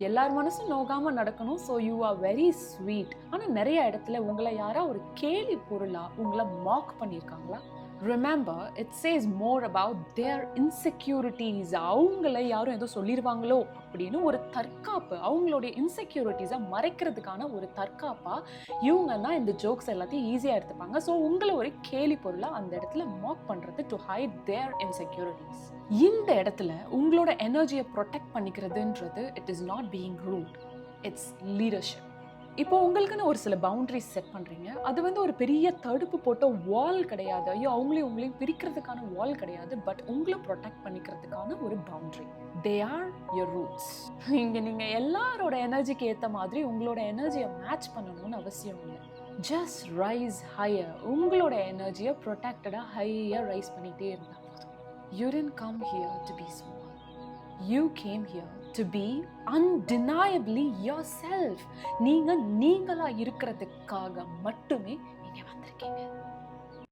எல்லார் மனசும் நோகாம நடக்கணும். So you are very sweet. ஆனா நெறைய இடத்துல உங்கள யாரா ஒரு கேலி பொருளா உங்கள மாக் பண்ணியிருக்காங்களா? Remember it says more about their insecurities. அவங்கள யாரும் ஏதோ சொல்லிருவாங்களோ அப்படின்னு ஒரு தற்காப்பு, அவங்களுடைய இன்செக்யூரிட்டீஸ மறைக்கிறதுக்கான ஒரு தற்காப்பா இவங்கன்னா இந்த ஜோக்ஸ் எல்லாத்தையும் ஈஸியா எடுத்துப்பாங்க. ஸோ உங்கள ஒரு கேலி பொருளா அந்த இடத்துல மாக் பண்றது டு ஹைட் தேர் இன்செக்யூரிட்டீஸ். இந்த இடத்துல உங்களோட எனர்ஜியை ப்ரொடெக்ட் பண்ணிக்கிறதுன்றது it is not being rude, it's leadership. இப்போ உங்களுக்குன்னு ஒரு சில பவுண்டரிஸ் செட் பண்றீங்க. அது வந்து ஒரு பெரிய தடுப்பு போட்ட வால் கிடையாது. ஐயோ! அவங்களையும் உங்களையும் பிரிக்கிறதுக்கான வால் கிடையாது. பட் உங்கள புரொடெக்ட் பண்ணிக்கிறதுக்கான ஒரு boundary. They are your roots. இங்க நீங்க எல்லாரோட எனர்ஜிக்கு ஏத்த மாதிரி உங்களோட எனர்ஜியை மேட்ச் பண்ணணும்னு அவசியம் இல்ல. Just rise higher. உங்களோட எனர்ஜியை ப்ரொடெக்டடா ஹையா ரைஸ் பண்ணிட்டே இருந்தா போதும். You didn't come here to be small. You came here to be undeniably yourself. நீங்க நீங்களா இருக்கிறதுக்காக மட்டுமே